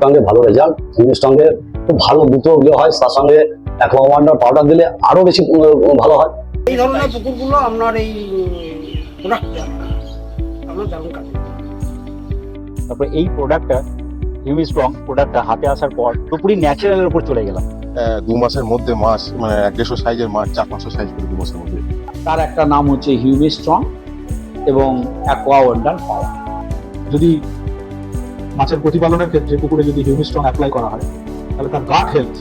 স্ট্রংয়ের ভালো result. Humic স্ট্রংয়ের খুব ভালো দ্রুত ইয়ে হয়, তার সঙ্গে অ্যাকোয়া ওয়ান্ডার পাউডার দিলে আরো বেশি ভালো হয়। এই ধরনের পুকুরগুলো আপনার এই প্রোডাক্টটা আপনার দারুণ কাজে। তারপরে এই প্রোডাক্টটা হিউমিক স্ট্রং প্রোডাক্টটা হাতে আসার পর পুরোপুরি ন্যাচারালের উপর চলে গেলাম। 2 মাসের মধ্যে মাছ মানে 150 সাইজের মাছ 400-500 সাইজ করে 2 মাসের মধ্যে। তার একটা নাম হচ্ছে হিউমিক স্ট্রং এবং অ্যাকোয়া ওয়ান্ডার পাওয়ার। যদি মাছের প্রতিপালনের ক্ষেত্রে পুকুরে যদি হিউমিক স্ট্রং অ্যাপ্লাই করা হয় তাহলে তার গাট হেলথ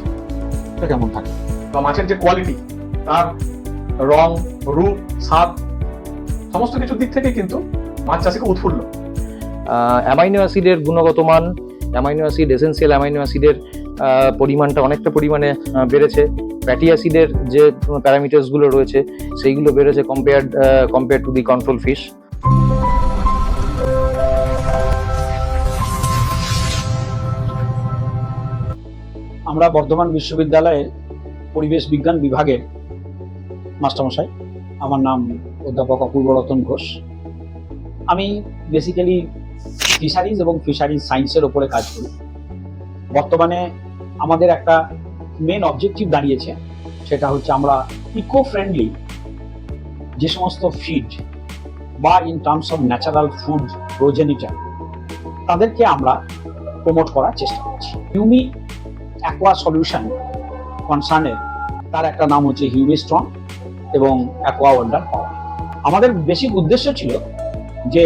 এটা কেমন থাকে, বা মাছের যে কোয়ালিটি, তার রং, রূপ, স্বাদ, সমস্ত কিছুর দিক থেকে কিন্তু মাছ চাষিকে উৎফুল্ল। অ্যামাইনো অ্যাসিডের গুণগত মান, অ্যামাইনো অ্যাসিড, এসেন্সিয়াল অ্যামাইনো অ্যাসিডের পরিমাণটা অনেকটা পরিমাণে বেড়েছে। ফ্যাটি অ্যাসিডের যে প্যারামিটার্সগুলো রয়েছে সেইগুলো বেড়েছে compare to the control fish. আমরা বর্ধমান বিশ্ববিদ্যালয়ের পরিবেশ বিজ্ঞান বিভাগের মাস্টারমশাই। আমার নাম অধ্যাপক অপূর্ব রতন ঘোষ। আমি বেসিক্যালি ফিশারিজ এবং ফিশারিজ সায়েন্সের ওপরে কাজ করি। বর্তমানে আমাদের একটা মেন অবজেক্টিভ দাঁড়িয়েছে, সেটা হচ্ছে আমরা ইকো ফ্রেন্ডলি যে সমস্ত ফিড বা in terms of natural food progenitor তাদেরকে আমরা প্রমোট করার চেষ্টা করছি। হিউমিক অ্যাকোয়া সলিউশন কনসার্নে তার একটা নাম হচ্ছে হিউমিক স্ট্রং এবং অ্যাকোয়া ওয়ান্ডার পাওয়ার। আমাদের বেসিক উদ্দেশ্য ছিল যে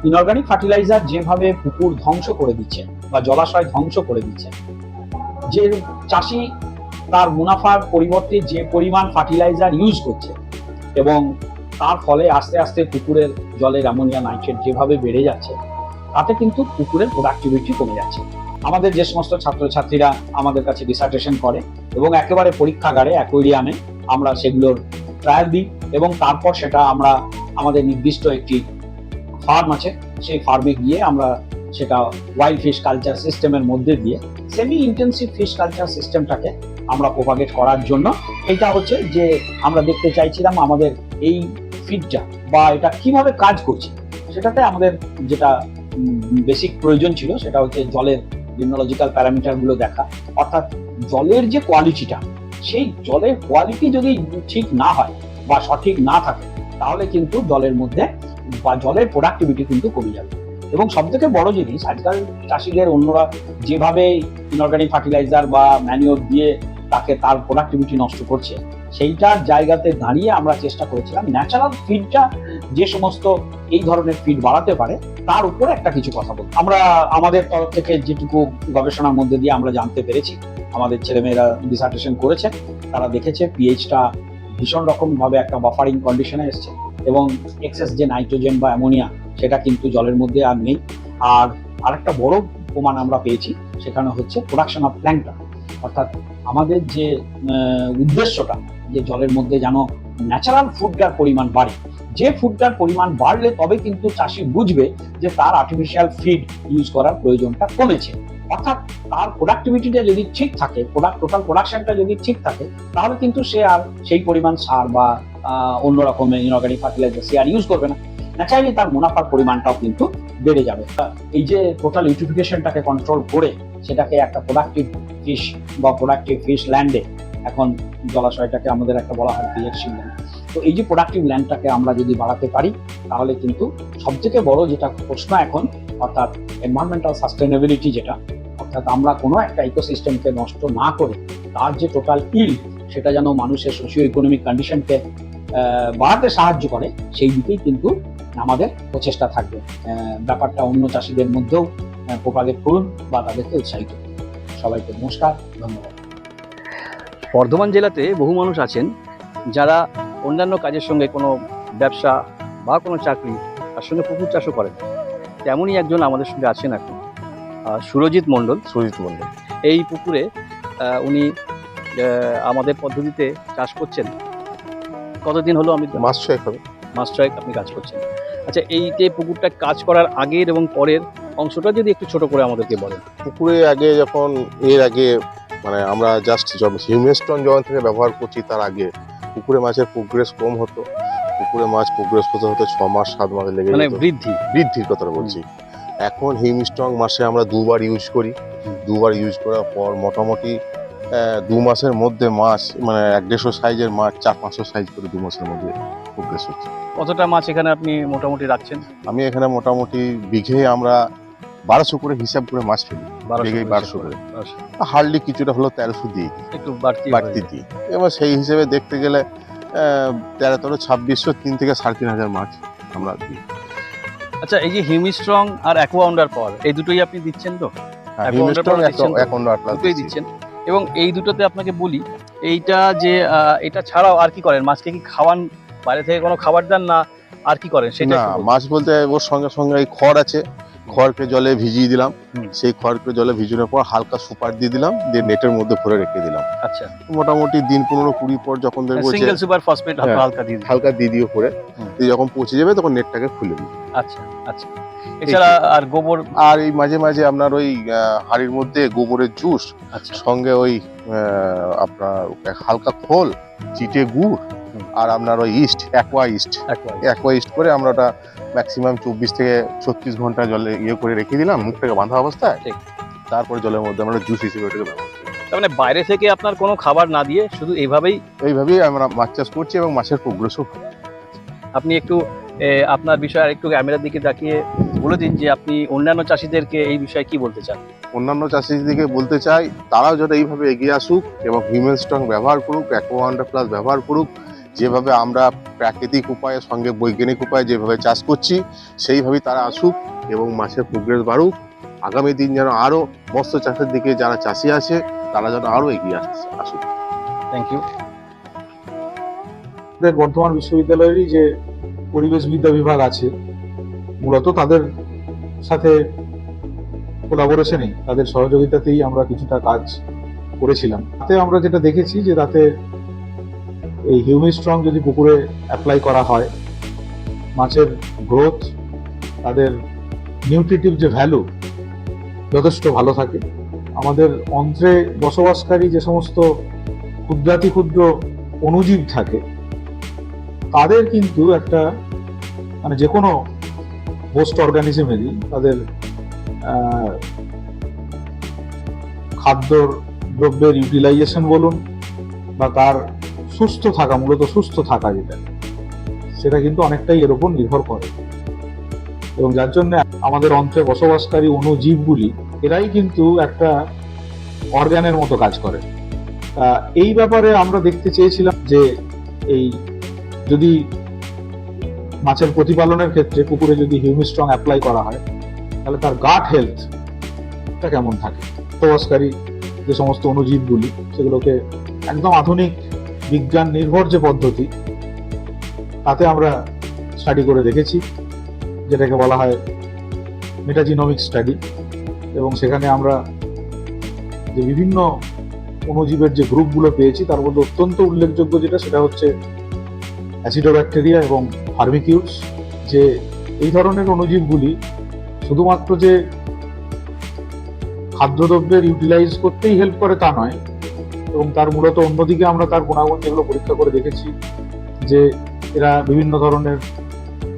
ইনঅর্গানিক ফার্টিলাইজার যেভাবে পুকুর ধ্বংস করে দিচ্ছে বা জলাশয় ধ্বংস করে দিচ্ছে, যে চাষি তার মুনাফার পরিবর্তে যে পরিমাণ ফার্টিলাইজার ইউজ করছে এবং তার ফলে আস্তে আস্তে পুকুরের জলের অ্যামোনিয়া নাইট্রেট যেভাবে বেড়ে যাচ্ছে, তাতে কিন্তু পুকুরের প্রোডাক্টিভিটি কমে যাচ্ছে। আমাদের যে সমস্ত ছাত্রছাত্রীরা আমাদের কাছে ডিসার্টেশন করে এবং একেবারে পরীক্ষাগারে অ্যাকোয়ারিয়ামে আমরা সেগুলোর ট্রায়াল দিই এবং তারপর সেটা আমরা আমাদের নির্দিষ্ট একটি ফার্ম আছে, সেই ফার্মে গিয়ে আমরা সেটা ওয়াইল্ড ফিশ কালচার সিস্টেমের মধ্যে দিয়ে সেমি ইন্টেন্সিভ ফিশ কালচার সিস্টেমটাকে আমরা প্রোপাগেট করার জন্য, এটা হচ্ছে যে আমরা দেখতে চাইছিলাম আমাদের এই ফিডটা বা এটা কিভাবে কাজ করছে। সেটাতে আমাদের যেটা বেসিক প্রয়োজন ছিল সেটা হচ্ছে জলের লিম্নোলজিক্যাল প্যারামিটারগুলো দেখা, অর্থাৎ জলের যে কোয়ালিটিটা, সেই জলের কোয়ালিটি যদি ঠিক না হয় বা সঠিক না থাকে তাহলে কিন্তু জলের মধ্যে বা জলের প্রোডাক্টিভিটি কিন্তু কমে যাবে। এবং সব থেকে বড় জিনিস, আজকাল চাষিদের অন্যরা যেভাবে ইনঅর্গানিক ফার্টিলাইজার বা ম্যানিওর দিয়ে তাকে তার প্রোডাক্টিভিটি নষ্ট করছে, সেইটার জায়গাতে দাঁড়িয়ে আমরা চেষ্টা করেছিলাম ন্যাচারাল ফিডটা যে সমস্ত এই ধরনের ফিড বাড়াতে পারে তার উপরে একটা কিছু কথা বলবো। আমরা আমাদের তরফ থেকে যেটুকু গবেষণার মধ্যে দিয়ে আমরা জানতে পেরেছি, আমাদের ছেলেমেয়েরা ডিসার্টেশন করেছে, তারা দেখেছে পিএইচটা ভীষণ রকম ভাবে একটা বাফারিং কন্ডিশনে এসছে এবং এক্সেস যে নাইট্রোজেন বা অ্যামোনিয়া সেটা কিন্তু জলের মধ্যে আর নেই। আর আরেকটা বড় প্রমাণ আমরা পেয়েছি, সেখানে হচ্ছে প্রোডাকশন অফ প্ল্যাঙ্কটন, অর্থাৎ আমাদের যে উদ্দেশ্যটা যে জলের মধ্যে যেন ন্যাচারাল ফুডটার পরিমাণ বাড়ে, যে ফুডটার পরিমাণ বাড়লে তবে কিন্তু চাষি বুঝবে যে তার আর্টিফিশিয়াল ফিড ইউজ করার প্রয়োজনটা কমেছে। অর্থাৎ তার প্রোডাক্টিভিটিটা যদি ঠিক থাকে, টোটাল প্রোডাকশনটা যদি ঠিক থাকে, তাহলে কিন্তু সে আর সেই পরিমাণ সার বা অন্য রকমের ইনঅর্গানিক ফার্টিলাইজার সে আর ইউজ করবে না। ন্যাচারালি তার মুনাফার পরিমাণটাও কিন্তু বেড়ে যাবে। এই যে টোটাল ইউটিফিকেশনটাকে কন্ট্রোল করে সেটাকে একটা প্রোডাক্টিভ ফিশ বা প্রোডাক্টিভ ফিশ ল্যান্ডে, এখন জলাশয়টাকে আমাদের একটা বলা হয় পিএইচসি ল্যান্ড, তো এই যে প্রোডাক্টিভ ল্যান্ডটাকে আমরা যদি বাড়াতে পারি তাহলে কিন্তু সব থেকে বড় যেটা প্রশ্ন এখন, অর্থাৎ এনভায়রনমেন্টাল সাস্টেনেবিলিটি, যেটা অর্থাৎ আমরা কোনো একটা ইকোসিস্টেমকে নষ্ট না করে তার যে টোটাল ইল্ড সেটা যেন মানুষের সোশিও ইকোনমিক কন্ডিশনকে বাড়াতে সাহায্য করে, সেই দিকেই কিন্তু আমাদের প্রচেষ্টা থাকবে। ব্যাপারটা অন্য চাষিদের মধ্যেও প্রোপাগেট করুন বা তাদেরকে উৎসাহিত করুন। সবাইকে নমস্কার, ধন্যবাদ। বর্ধমান জেলাতে বহু মানুষ আছেন যারা অন্যান্য কাজের সঙ্গে কোনো ব্যবসা বা কোনো চাকরি তার সঙ্গে পুকুর চাষও করেন। তেমনই একজন আমাদের সঙ্গে আছেন এখন, সুরজিৎ মণ্ডল। এই পুকুরে উনি আমাদের পদ্ধতিতে চাষ করছেন। কতদিন হলো? আমি মাছ 6 হবে। মাস 6 আপনি কাজ করছেন। আচ্ছা, এই যে পুকুরটা কাজ করার আগের এবং পরের অংশটা যদি একটু ছোট করে আমাদেরকে বলেন। পুকুরে আগে যখন এর আগে মানে আমরা জাস্ট হিউমিক স্ট্রং যখন থেকে ব্যবহার করছি, তার আগে পুকুরে মাছের প্রোগ্রেস কম হতো। পুকুরে মাছ প্রোগ্রেস হতে 6 মাস 7 মাস লেগে মানে যেত। বৃদ্ধির কথাটা বলছি। এখন হিউমিস্ট্রং মাসে আমরা দুবার ইউজ করি। দুবার ইউজ করার পর মোটামুটি 2 মাসের মধ্যে মাছ মানে 150 সাইজের মাছ 400-500 সাইজ করে 2 মাসের মধ্যে প্রোগ্রেস হচ্ছে। কতটা মাছ এখানে আপনি মোটামুটি রাখছেন? আমি এখানে মোটামুটি বিঘে আমরা 1200 করে হিসাব করে মাছ ফেলি। 1200 বিঘে করে 1200 করে। 1200 হার্ডলি কিছুটা হলো 1300 দিই, একটু বাড়তি বাড়তি দিই। এবার সেই হিসেবে দেখতে গেলে 13-2600 3 থেকে 3500 মাছ আমরা দিই। আচ্ছা, এই যে হিউমিস্ট্রং আর অ্যাকোয়াউন্ডার পাওয়ার এই দুটোই আপনি দিচ্ছেন তো? হিউমিস্ট্রং দিচ্ছেন তো? এখন দুটোই দিচ্ছেন। এবং এই দুটোতে আপনাকে বলি, এইটা যে এটা ছাড়াও আর কি করেন? মাছকে কি খাওয়ান, বাইরে থেকে কোনো খাবার দেন না আর কি করেন সেটা না, একটু বলুন। মাছ বলতে ওর সঙ্গে সঙ্গে এই খড় আছে, খড়কে জলে ভিজিয়ে দিলাম। হুম। সেই খড়কে জলে ভিজানোর পর হালকা সুপার দিয়ে দিলাম, দিয়ে নেটের মধ্যে ভরে রেখে দিলাম। আচ্ছা, মোটামুটি দিন 15-20 পর যখন দেখবো যে সিঙ্গেল সুপার ফসফেট হ্যাঁ, হালকা দিয়ে দিন। হালকা দিয়ে দিয়ে করে হুম। দিয়ে যখন পচে যাবে তখন নেটটাকে খুলে দিই। আচ্ছা আচ্ছা, এছাড়া আর গোবর? আর এই মাঝে মাঝে আপনার ওই হাঁড়ির মধ্যে গোবরের জুস, আচ্ছা সঙ্গে ওই আপনার হালকা খোল, চিটে গুড়, হুম। আর আপনার ওই অ্যাকোয়া ইস্ট করে আমরা ওটা ম্যাক্সিমাম 24 থেকে 36 ঘন্টা জলে করে রেখে দিলাম মুখটাকে বাঁধা অবস্থায়। ঠিক। তারপরে জলের মধ্যে আমরা জুস হিসেবে ওটাকে ব্যবহার করি। তার মানে বাইরে থেকে আপনার কোনো খাবার না দিয়ে শুধু এইভাবেই এইভাবেই আমরা মাছ চাষ করছি এবং মাছের প্রোগ্রেসও। আপনি একটু আপনার বিষয়ে আরেকটু ক্যামেরার দিকে তাকিয়ে বলে দিন যে আপনি অন্যান্য চাষিদেরকে এই বিষয়ে কি বলতে চান? অন্যান্য চাষিদিকে বলতে চাই, তারাও যেন এইভাবে এগিয়ে আসুক এবং হিউম্যানস্ট্রং ব্যবহার করুক, অ্যাকোয়ান্ডার প্লাস ব্যবহার করুক। যেভাবে আমরা প্রাকৃতিক উপায়ে সঙ্গে বৈজ্ঞানিক উপায়ে যেভাবে চাষ করছি সেইভাবেই তারা আসুক এবং মাছের প্রোগ্রেস বাড়ুক। আগামী দিন যেন আরও মৎস্য চাষের দিকে যারা চাষি আছে তারা যেন আরও এগিয়ে আসুক। Thank you. আমাদের বর্ধমান বিশ্ববিদ্যালয়েরই যে পরিবেশবিদ্যা বিভাগ আছে, মূলত তাদের সাথে কোলাবোরেশনেই, তাদের সহযোগিতাতেই আমরা কিছুটা কাজ করেছিলাম। তাতে আমরা যেটা দেখেছি যে তাতে এই হিউমিস্ট্রং যদি পুকুরে অ্যাপ্লাই করা হয়, মাছের গ্রোথ, তাদের নিউট্রিটিভ যে ভ্যালু যথেষ্ট ভালো থাকে। আমাদের অন্ধ্রে বসবাসকারী যে সমস্ত ক্ষুদ্রাতি ক্ষুদ্র অণুজীব থাকে তাদের কিন্তু একটা মানে যে কোনো হোস্ট অর্গানিজমেরই তাদের খাদ্য দ্রব্যের ইউটিলাইজেশন বলুন বা তার সুস্থ থাকা, মূলত সুস্থ থাকা যেটা, সেটা কিন্তু অনেকটাই এর উপর নির্ভর করে। এবং যার জন্য আমাদের অন্ত্রে বসবাসকারী অণুজীবগুলি এরাই কিন্তু একটা অর্গানের মতো কাজ করে। এই ব্যাপারে আমরা দেখতে চেয়েছিলাম যে এই যদি মাছের প্রতিপালনের ক্ষেত্রে পুকুরে যদি হিউমিস্ট্রং অ্যাপ্লাই করা হয় তাহলে তার গাট হেলথটা কেমন থাকে। বসবাসকারী যে সমস্ত অণুজীবগুলি সেগুলোকে একদম আধুনিক বিজ্ঞান নির্ভর যে পদ্ধতি তাতে আমরা স্টাডি করে দেখেছি, যেটাকে বলা হয় মেটাজিনোমিক স্টাডি। এবং সেখানে আমরা যে বিভিন্ন অণুজীবের যে গ্রুপগুলো পেয়েছি তার মধ্যে অত্যন্ত উল্লেখযোগ্য যেটা, সেটা হচ্ছে অ্যাসিডোব্যাকটেরিয়া এবং ফার্মিকিউটস। যে এই ধরনের অণুজীবগুলি শুধুমাত্র যে খাদ্যদ্রব্যের ইউটিলাইজ করতেই হেল্প করে তা নয়, এবং তার মূলত অন্যদিকে আমরা তার গুণাগুণ যেগুলো পরীক্ষা করে দেখেছি যে এরা বিভিন্ন ধরনের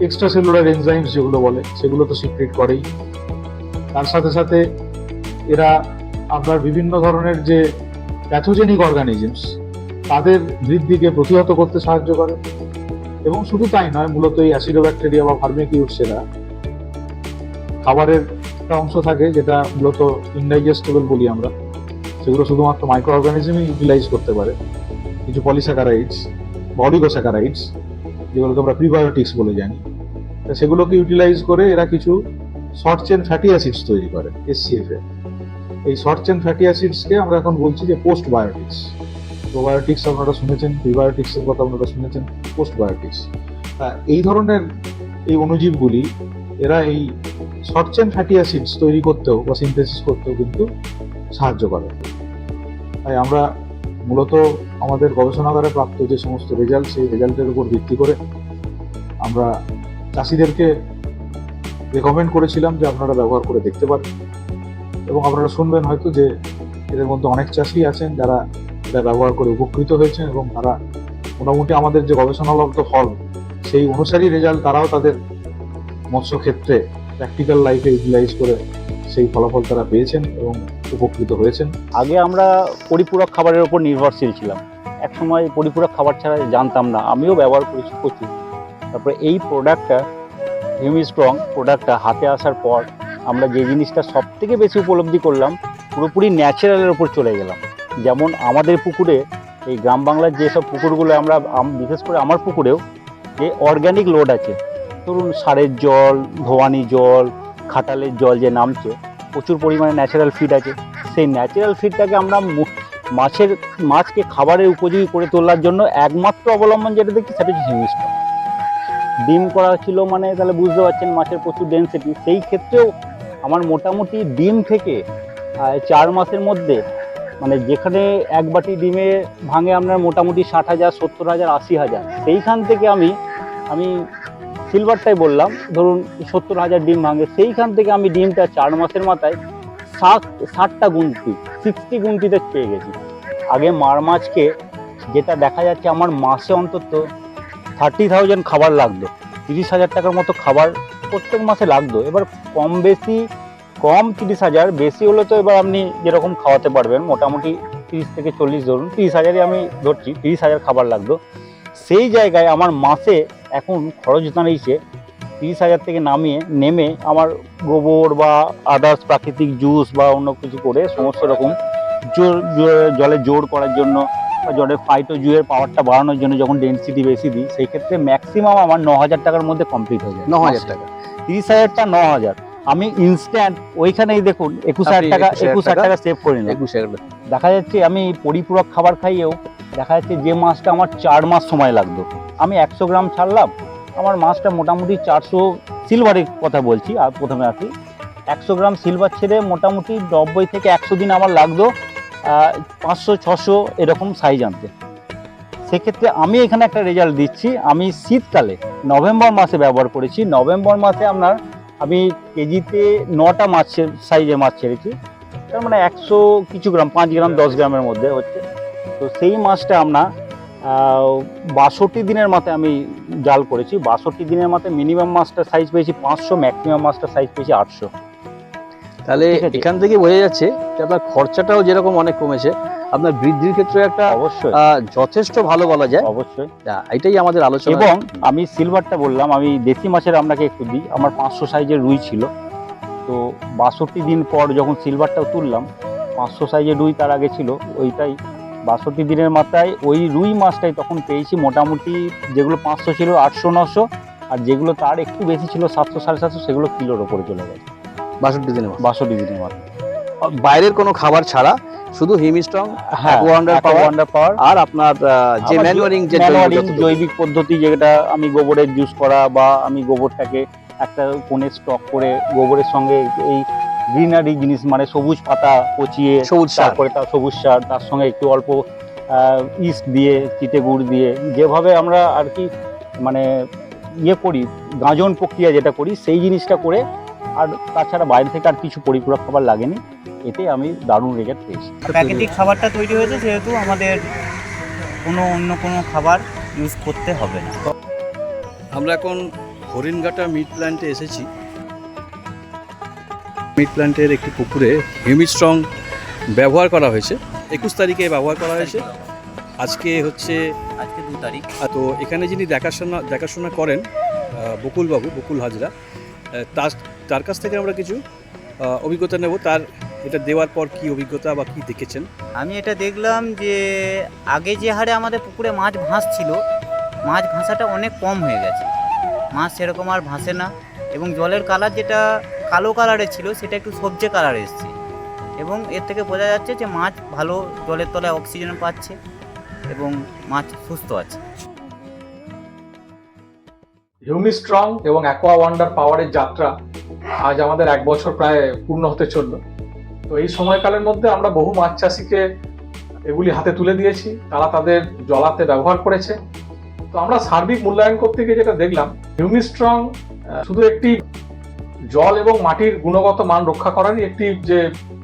এক্সট্রা সেলুলার এনজাইমস যেগুলো বলে সেগুলো তো সিক্রেট করেই। তার সাথে সাথে এরা আপনার বিভিন্ন ধরনের যে প্যাথোজেনিক অর্গানিজমস তাদের বৃদ্ধিকে প্রতিহত করতে সাহায্য করে। এবং শুধু তাই নয়, মূলত এই অ্যাসিডোব্যাকটেরিয়া বা ফার্মিকিউটস এরা খাবারের একটা অংশ থাকে যেটা মূলত ইনডাইজেস্টেবল বলি আমরা, সেগুলো শুধুমাত্র মাইক্রো অর্গানিজমই ইউটিলাইজ করতে পারে। কিছু পলিস্যাকারাইডস বা অলিগোস্যাকারাইডস যেগুলোকে আমরা প্রিবায়োটিক্স বলে জানি, সেগুলোকে ইউটিলাইজ করে এরা কিছু শর্ট চেন ফ্যাটি অ্যাসিডস তৈরি করে, SCFA। এই শর্ট চেন ফ্যাটি অ্যাসিডসকে আমরা এখন বলছি যে পোস্ট বায়োটিক্স। প্রোবায়োটিক্স আপনারা শুনেছেন, প্রিবায়োটিক্সের কথা আপনারা শুনেছেন, পোস্ট বায়োটিক্স। এই ধরনের এই অণুজীবগুলি এরা এই শর্ট চেন ফ্যাটি অ্যাসিডস তৈরি করতেও বা সিনথেসিস করতেও কিন্তু সাহায্য করে। তাই আমরা মূলত আমাদের গবেষণাগারে প্রাপ্ত যে সমস্ত রেজাল্ট, সেই রেজাল্টের উপর ভিত্তি করে আমরা চাষিদেরকে রেকমেন্ড করেছিলাম যে আপনারা ব্যবহার করে দেখতে পারেন। এবং আপনারা শুনবেন হয়তো যে এদের মধ্যে অনেক চাষি আছেন যারা এটা ব্যবহার করে উপকৃত হয়েছেন এবং তারা মোটামুটি আমাদের যে গবেষণালব্ধ ফল সেই অনুসারী রেজাল্ট তারাও তাদের মৎস্য ক্ষেত্রে প্র্যাকটিক্যাল লাইফে ইউটিলাইজ করে সেই ফলাফল তারা পেয়েছেন এবং উপকৃত হয়েছেন। আগে আমরা পরিপূরক খাবারের উপর নির্ভরশীল ছিলাম, একসময় পরিপূরক খাবার ছাড়া জানতাম না, আমিও ব্যবহার করেছি প্রচুর। তারপরে এই প্রোডাক্টটা হিউমিস্ট্রং প্রোডাক্টটা হাতে আসার পর আমরা যে জিনিসটা সব থেকে বেশি উপলব্ধি করলাম, পুরোপুরি ন্যাচারালের উপর চলে গেলাম। যেমন আমাদের পুকুরে, এই গ্রাম বাংলার যেসব পুকুরগুলো আমরা বিশেষ করে আমার পুকুরেও যে অর্গ্যানিক লোড আছে, ধরুন সারের জল, ধোয়ানি জল, খাটালের জল যে নামছে, প্রচুর পরিমাণে ন্যাচারাল ফিড আছে। সেই ন্যাচারাল ফিডটাকে আমরা মাছকে খাবারের উপযোগী করে তোলার জন্য একমাত্র অবলম্বন যেটা দেখছি সেটা হচ্ছে হিউমিস্ট্রং। ডিম করা ছিল মানে তাহলে বুঝতে পারছেন মাছের প্রচুর ডেনসিটি। সেই ক্ষেত্রেও আমার মোটামুটি ডিম থেকে 4 মাসের মধ্যে, মানে যেখানে এক বাটি ডিমে ভাঙে আপনার মোটামুটি 60,000, 70,000, 80,000, সেইখান থেকে আমি সিলভারটাই বললাম, ধরুন 70,000 ডিম ভাঙে, সেইখান থেকে আমি ডিমটা 4 মাসের মাথায় 60টা গুনতি, 60 গুনতিতে পেয়ে গেছি। আগে মার মাছকে যেটা দেখা যাচ্ছে আমার মাসে অন্তত 30,000 খাবার লাগতো, 30,000 টাকার মতো খাবার প্রত্যেক মাসে লাগতো। এবার কম 30,000, বেশি হলে তো এবার আপনি যেরকম খাওয়াতে পারবেন, মোটামুটি 30 থেকে 40, ধরুন 30,000-ই আমি ধরছি, 30,000 খাবার লাগতো। সেই জায়গায় আমার মাসে এখন খরচ দাঁড়িয়েছে 30,000 থেকে নেমে আমার গোবর বা আদার্স প্রাকৃতিক জুস বা অন্য কিছু করে সমস্ত রকম জলে জোর করার জন্য বা জলের ফাইটোজুয়ের পাওয়ারটা বাড়ানোর জন্য যখন ডেনসিটি বেশি দিই, সেই ক্ষেত্রে ম্যাক্সিমাম আমার 9,000 টাকার মধ্যে কমপ্লিট হয়ে যায়। 9,000 টাকা, 30,000টা 9,000, আমি ইনস্ট্যান্ট ওইখানেই দেখুন 21,000 টাকা সেভ করে নিলাম। 21,000 দেখা যাচ্ছে আমি পরিপূরক খাবার খাইয়েও দেখা যাচ্ছে যে মাছটা আমার 4 মাস সময় লাগতো, আমি 100 গ্রাম ছাড়লাম, আমার মাছটা মোটামুটি 400, সিলভারের কথা বলছি, আর প্রথমে আসি 100 গ্রাম সিলভার ছেড়ে মোটামুটি 90 থেকে 100 দিন আমার লাগতো 500-600 এরকম সাইজ আনতে। সেক্ষেত্রে আমি এখানে একটা রেজাল্ট দিচ্ছি। আমি শীতকালে নভেম্বর মাসে ব্যবহার করেছি। নভেম্বর মাসে আমি কেজিতে 9টা মাছের সাইজের মাছ ছেড়েছি, তার মানে 100 কিছু গ্রাম, 5 গ্রাম 10 গ্রামের মধ্যে হচ্ছে। তো সেই মাছটা 62 দিনের মাথায় আমি জাল করেছি। 62 দিনের মাথায় মিনিমাম মাছটার সাইজ পেয়েছি 500, ম্যাক্সিমাম মাছটার সাইজ পেয়েছি 800। তাহলে ঠিক আছে। এখান থেকে বোঝা যাচ্ছে যে আপনার খরচাটাও যেরকম অনেক কমেছে, আপনার বৃদ্ধির ক্ষেত্রে একটা অবশ্যই যথেষ্ট ভালো বলা যায়। অবশ্যই। এটাই আমাদের আলোচনা। এবং আমি সিলভারটা বললাম, আমি দেশি মাছের আপনাকে একটু দিই। আমার 500 সাইজের রুই ছিল, তো 62 দিন পর যখন সিলভারটাও তুললাম, 500 সাইজের রুই তার আগে ছিল, ওইটাই 62 দিনের মাথায় ওই রুই মাছটাই তখন পেয়েছি মোটামুটি, যেগুলো 500 ছিল 800-900, আর যেগুলো তার একটু বেশি ছিল 700-750, সেগুলো কিলোর ওপরে চলে গেছে 62 দিনে 62 দিনের মাথায়। বাইরের কোনো খাবার ছাড়া শুধু হিউমিস্ট্রং, হ্যাঁ, ওয়ান্ডার পাওয়ার, আর আপনার যে আমার ম্যানুয়ারিং, যে জৈবিক পদ্ধতি, যেটা আমি গোবরের জুস করা, বা আমি গোবরটাকে একটা কোণে স্টক করে গোবরের সঙ্গে এই গ্রিনারি জিনিস, মানে সবুজ পাতা পচিয়ে সবুজ সার। তারপরে তার সবুজ সার, তার সঙ্গে একটু অল্প ইস্ট দিয়ে, চিটে গুড় দিয়ে, যেভাবে আমরা আর কি মানে করি, গাঁজন প্রক্রিয়া যেটা করি, সেই জিনিসটা করে, আর তাছাড়া বাইরে থেকে আর কিছু পরিপূরক খাবার লাগেনি। এতে আমি দারুণ রেজাল্ট পেয়েছি। প্রাকৃতিক খাবারটা তৈরি হয়েছে, যেহেতু আমাদের অন্য কোনো খাবার ইউজ করতে হবে না। আমরা এখন হরিণঘাটা মিট প্ল্যান্টে এসেছি। মিট প্ল্যান্টের একটি পুকুরে হিউমিস্ট্রং ব্যবহার করা হয়েছে, 21 তারিখে ব্যবহার করা হয়েছে। আজকে 2 তারিখ। তো এখানে যিনি দেখাশোনা করেন বকুল হাজরা, তার কাছ থেকে আমরা কিছু অভিজ্ঞতা নেব। তার এটা দেওয়ার পর কি অভিজ্ঞতা বা কি দেখেছেন? আমি এটা দেখলাম যে আগে যে হারে আমাদের পুকুরে মাছ ভাসছিল, মাছ ভাসাটা অনেক কম হয়ে গেছে, মাছ সেরকম আর ভাসে না, এবং জলের কালার যেটা কালো কালারের ছিল সেটা একটু সবজে কালার এসছে, এবং এর থেকে বোঝা যাচ্ছে যে মাছ ভালো জলের তলায় অক্সিজেন পাচ্ছে এবং মাছ সুস্থ আছে। হিউমিস্ট্রং এবং অ্যাকোয়া ওয়ান্ডার পাওয়ারের যাত্রা আজ আমাদের 1 বছর প্রায় পূর্ণ হতে চলল। তো এই সময়কালের মধ্যে আমরা বহু মাছ চাষিকে এগুলি হাতে তুলে দিয়েছি, তারা তাদের জলাতে ব্যবহার করেছে। তো আমরা সার্বিক মূল্যায়ন করতে গিয়ে যেটা দেখলাম, হিউমিস্ট্রং শুধু একটি জল এবং মাটির গুণগত মান রক্ষা করারই একটি যে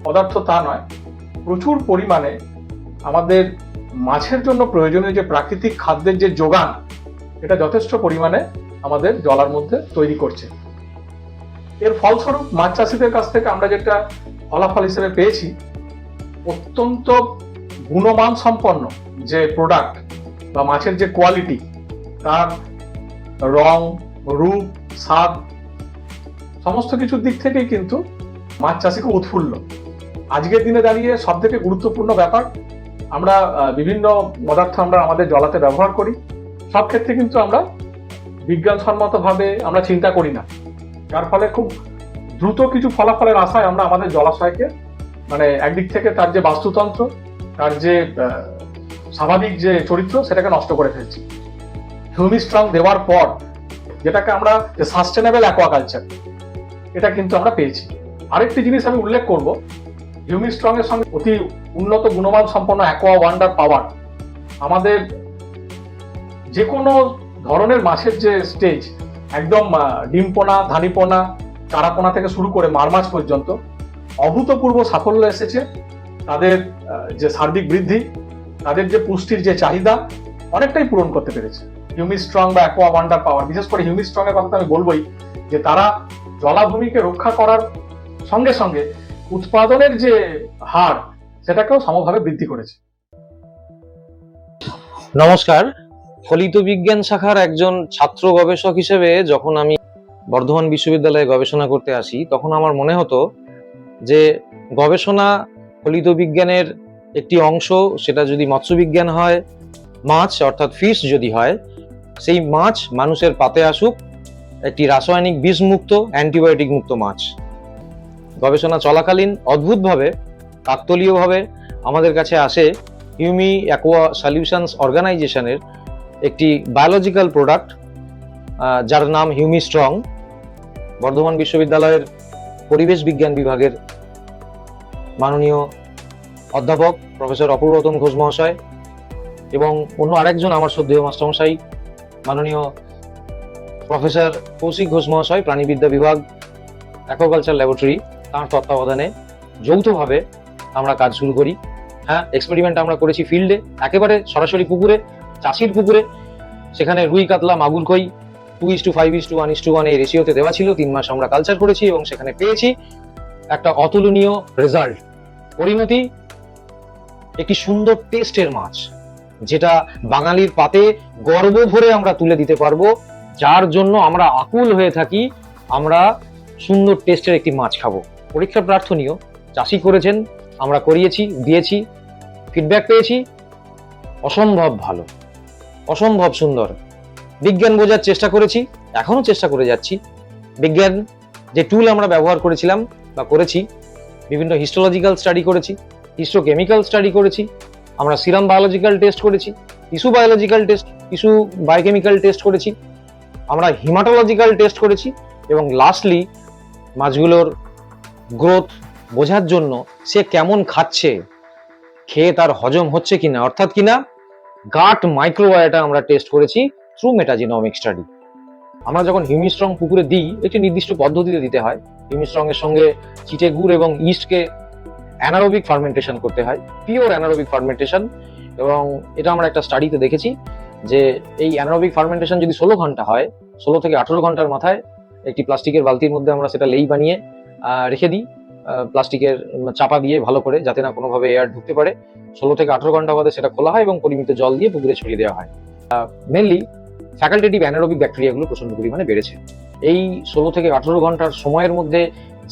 পদার্থ তা নয়, প্রচুর পরিমাণে আমাদের মাছের জন্য প্রয়োজনীয় যে প্রাকৃতিক খাদ্যের যে যোগান, এটা যথেষ্ট পরিমাণে আমাদের জলার মধ্যে তৈরি করছে। এর ফলস্বরূপ মাছ চাষিদের কাছ থেকে আমরা যেটা ফলাফল হিসেবে পেয়েছি, অত্যন্ত গুণমান সম্পন্ন যে প্রোডাক্ট বা মাছের যে কোয়ালিটি, তার রং, রূপ, স্বাদ, সমস্ত কিছুর দিক থেকেই কিন্তু মাছ চাষি খুব উৎফুল্ল। আজকের দিনে দাঁড়িয়ে সব থেকে গুরুত্বপূর্ণ ব্যাপার, আমরা বিভিন্ন পদার্থ আমরা আমাদের জলাতে ব্যবহার করি, সব ক্ষেত্রে কিন্তু আমরা বিজ্ঞানসম্মতভাবে আমরা চিন্তা করি না, যার ফলে খুব দ্রুত কিছু ফলাফলের আশায় আমরা আমাদের জলাশয়কে মানে একদিক থেকে তার যে বাস্তুতন্ত্র, তার যে স্বাভাবিক যে চরিত্র, সেটাকে নষ্ট করে ফেলছি। হিউমিস্ট্রং দেওয়ার পর যেটাকে আমরা সাস্টেনেবল অ্যাকোয়াকালচার, এটা কিন্তু আমরা পেয়েছি। আরেকটি জিনিস আমি উল্লেখ করব, হিউমিস্ট্রং এর সঙ্গে অতি উন্নত গুণমান সম্পন্ন অ্যাকোয়া ওয়ান্ডার পাওয়ার আমাদের যে কোনো ধরনের মাছের যে স্টেজ, একদম ডিমপোনা, ধানিপোনা, চারাপোনা থেকে শুরু করে মার মাছ পর্যন্ত অভূতপূর্ব সাফল্য এসেছে। তাদের যে সার্বিক বৃদ্ধি, তাদের যে পুষ্টির যে চাহিদা, অনেকটাই পূরণ করতে পেরেছে হিউমিস্ট্রং বা অ্যাকোয়া ওয়ান্ডার পাওয়ার। বিশেষ করে হিউমিস্ট্রং এর কথা আমি বলবোই, যে তারা জলাভূমিকে রক্ষা করার সঙ্গে সঙ্গে উৎপাদনের যে হার, সেটাকেও সমভাবে বৃদ্ধি করেছে। নমস্কার। ফলিত বিজ্ঞান শাখার একজন ছাত্র গবেষক হিসেবে যখন আমি বর্ধমান বিশ্ববিদ্যালয়ে গবেষণা করতে আসি, তখন আমার মনে হতো যে গবেষণা ফলিত বিজ্ঞানের একটি অংশ, সেটা যদি মৎস্য বিজ্ঞান হয়, মাছ অর্থাৎ ফিশ যদি হয়, সেই মাছ মানুষের পাতে আসুক একটি রাসায়নিক বিষমুক্ত, অ্যান্টিবায়োটিক মুক্ত মাছ। গবেষণা চলাকালীন অদ্ভুতভাবে, কাকতলীয়ভাবে আমাদের কাছে আসে হিউমি অ্যাকোয়া সলিউশনস অর্গানাইজেশনের একটি বায়োলজিক্যাল প্রোডাক্ট, যার নাম হিউমিস্ট্রং। বর্ধমান বিশ্ববিদ্যালয়ের পরিবেশ বিজ্ঞান বিভাগের মাননীয় অধ্যাপক প্রফেসর অপূর্বরতন ঘোষ মহাশয় এবং অন্য আরেকজন আমার শ্রদ্ধেয় মাস্টারমশাই মাননীয় প্রফেসর কৌশিক ঘোষ মহাশয়, প্রাণীবিদ্যা বিভাগ, অ্যাকোয়াকালচার ল্যাবরেটরি, তাঁর তত্ত্বাবধানে যৌথভাবে আমরা কাজ শুরু করি। হ্যাঁ, এক্সপেরিমেন্ট আমরা করেছি ফিল্ডে, একেবারে সরাসরি পুকুরে, চাষির পুকুরে। সেখানে রুই, কাতলা, মাগুর কই 2:5:1:1 এই রেশিওতে দেওয়া ছিল। 3 মাস আমরা কালচার করেছি এবং সেখানে পেয়েছি একটা অতুলনীয় রেজাল্ট, পরিণতি, একটি সুন্দর টেস্টের মাছ, যেটা বাঙালির পাতে গর্ব ভরে আমরা তুলে দিতে পারবো, যার জন্য আমরা আকুল হয়ে থাকি। আমরা সুন্দর টেস্টের একটি মাছ খাবো। পরীক্ষা প্রার্থনীয়, চাষি করেছেন, আমরা করিয়েছি, দিয়েছি, ফিডব্যাক পেয়েছি অসম্ভব ভালো, অসম্ভব সুন্দর। বিজ্ঞান বোঝার চেষ্টা করেছি, এখনো চেষ্টা করে যাচ্ছি। বিজ্ঞান যে টুল আমরা ব্যবহার করেছিলাম বা করেছি, বিভিন্ন হিস্টোলজিক্যাল স্টাডি করেছি, হিস্টোকেমিক্যাল স্টাডি করেছি, আমরা সিরাম বায়োলজিক্যাল টেস্ট করেছি, tissue biological test, tissue biochemical test করেছি, আমরা হিমাটোলজিক্যাল টেস্ট করেছি এবং লাস্টলি মাছগুলোর গ্রোথ বোঝার জন্য সে কেমন খাচ্ছে, খেয়ে তার হজম হচ্ছে কিনা, অর্থাৎ কিনা গাট মাইক্রোবায়োটা আমরা টেস্ট করেছি থ্রু মেটাজিনোমিক স্টাডি। আমরা যখন হিউমিস্ট্রং পুকুরে দিই, একটি নির্দিষ্ট পদ্ধতিতে দিতে হয়। হিউমিস্ট্রং এর সঙ্গে চিটে গুড় এবং ইস্টকে অ্যানারোবিক ফার্মেন্টেশন করতে হয়, পিওর অ্যানারোবিক ফার্মেন্টেশন। এবং এটা আমরা একটা স্টাডিতে দেখেছি যে এই অ্যানারোবিক ফার্মেন্টেশন যদি 16 ঘন্টা হয়, 16 থেকে 18 ঘন্টার মাথায় একটি প্লাস্টিকের বালতির মধ্যে আমরা সেটা লেই বানিয়ে রেখে দিই, প্লাস্টিকের চাপা দিয়ে ভালো করে, যাতে না কোনোভাবে এয়ার ঢুকতে পারে। 16 থেকে 18 ঘন্টা বাদে সেটা খোলা হয় এবং পরিমিত জল দিয়ে পুকুরে ছড়িয়ে দেওয়া হয়। মেনলি ফ্যাকাল্টেটিভ অ্যানারোবিক ব্যাকটেরিয়াগুলো প্রচন্ড পরিমাণে বেড়েছে। এই 16 থেকে 18 ঘন্টার সময়ের মধ্যে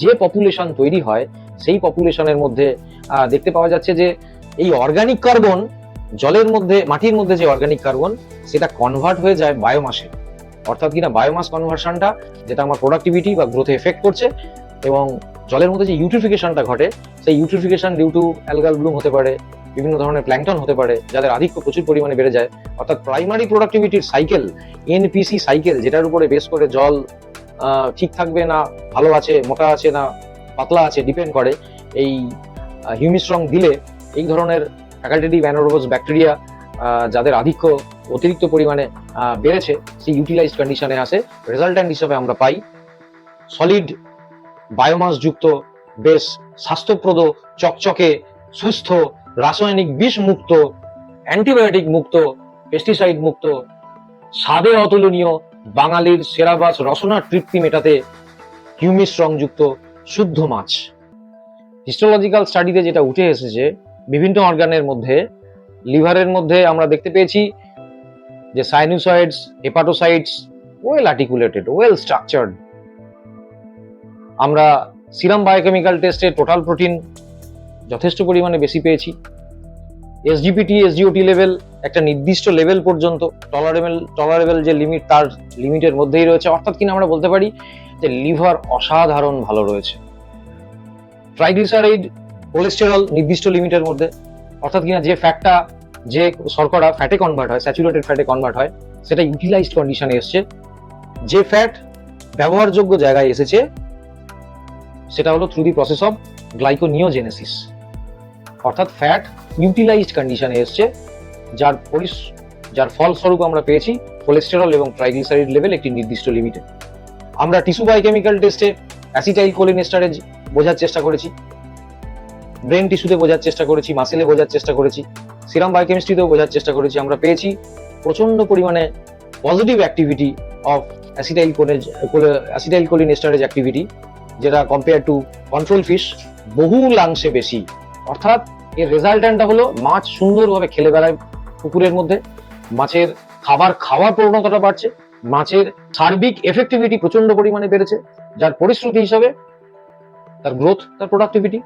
যে পপুলেশন তৈরি হয়, সেই পপুলেশনের মধ্যে দেখতে পাওয়া যাচ্ছে যে এই অর্গানিক কার্বন জলের মধ্যে, মাটির মধ্যে যে অর্গানিক কার্বন, সেটা কনভার্ট হয়ে যায় বায়োমাসে। অর্থাৎ কিনা বায়োমাস কনভার্সনটা, যেটা আমার প্রোডাক্টিভিটি বা গ্রোথে এফেক্ট করছে, এবং জলের মধ্যে যে ইউট্রিফিকেশনটা ঘটে, সেই eutrophication due to algal bloom হতে পারে, বিভিন্ন ধরনের প্ল্যাঙ্কটন হতে পারে, যাদের আধিক্য প্রচুর পরিমাণে বেড়ে যায়। অর্থাৎ প্রাইমারি প্রোডাক্টিভিটির সাইকেল, এনপিসি সাইকেল, যেটার উপরে বেস করে জল ঠিক থাকবে না ভালো আছে, মোটা আছে না পাতলা আছে, ডিপেন্ড করে। এই হিউমিস্ট্রং দিলে এই ধরনের ফ্যাকাল্টেটিভ অ্যানারোবাস ব্যাকটেরিয়া যাদের আধিক্য অতিরিক্ত পরিমাণে বেড়েছে, সেই ইউটিলাইজড কন্ডিশনে আসে। রেজাল্ট্যান্ট হিসেবে আমরা পাই সলিড বায়োমাস যুক্ত, বেশ স্বাস্থ্যপ্রদ, চকচকে, সুস্থ, রাসায়নিক বিষ মুক্ত, অ্যান্টিবায়োটিক মুক্ত, পেস্টিসাইড মুক্ত, স্বাদে অতুলনীয়, বাঙালির সেরা মাছ রসনার তৃপ্তি মেটাতে হিউমিস রংযুক্ত শুদ্ধ মাছ। হিস্টোলজিক্যাল স্টাডিতে যেটা উঠে এসেছে, বিভিন্ন অর্গানের মধ্যে, লিভারের মধ্যে আমরা দেখতে পেয়েছি যে সাইনোসয়েডস, হেপাটোসাইটস ওয়েল আর্টিকুলেটেড, ওয়েল স্ট্রাকচার্ড। আমরা সিরাম বায়োকেমিক্যাল টেস্টে টোটাল প্রোটিন যথেষ্ট পরিমাণে বেশি পেয়েছি। এসজিপিটি, এসজিওটি লেভেল একটা নির্দিষ্ট লেভেল পর্যন্ত টলারেবল যে লিমিট, তার লিমিটের মধ্যেই রয়েছে। অর্থাৎ কিনা আমরা বলতে পারি যে লিভার অসাধারণ ভালো রয়েছে। ট্রাইগ্লিসারাইড, কোলেস্টেরল নির্দিষ্ট লিমিটের মধ্যে, অর্থাৎ কিনা যে ফ্যাটটা, যে শর্করা ফ্যাটে কনভার্ট হয়, স্যাচুরেটেড ফ্যাটে কনভার্ট হয়, সেটা ইউটিলাইজড কন্ডিশনে এসছে। যে ফ্যাট ব্যবহারযোগ্য জায়গায় এসেছে সেটা হলো থ্রু দি প্রসেস অফ গ্লাইকোনিওজেনেসিস, অর্থাৎ ফ্যাট ইউটিলাইজড কন্ডিশনে এসছে, যার ফলস্বরূপ আমরা পেয়েছি কোলেস্টেরল এবং ট্রাইগ্লিসারাইড লেভেল একটি নির্দিষ্ট লিমিটে। আমরা টিস্যু বায়োকেমিক্যাল টেস্টে অ্যাসিটাইল কোলিনেস্টারেজ বোঝার চেষ্টা করেছি, ব্রেন টিস্যুতে বোঝার চেষ্টা করেছি, মাসেলে বোঝার চেষ্টা করেছি, সিরাম বায়োকেমিস্ট্রিতেও বোঝার চেষ্টা করেছি। আমরা পেয়েছি প্রচন্ড পরিমাণে positive activity of acetylcholinesterase activity, যেটা কম্পেয়ার টু কন্ট্রোল ফিশ বহুলাংশে বেশি। অর্থাৎ এর রেজাল্ট্যান্টটা হলো মাছ সুন্দরভাবে খেলে বেড়ায় পুকুরের মধ্যে, মাছের খাওয়ার প্রবণতাটা বাড়ছে, মাছের সার্বিক এফেক্টিভিটি প্রচন্ড পরিমাণে বেড়েছে, যার পরিশ্রুতি হিসাবে তার গ্রোথ, তার প্রোডাক্টিভিটি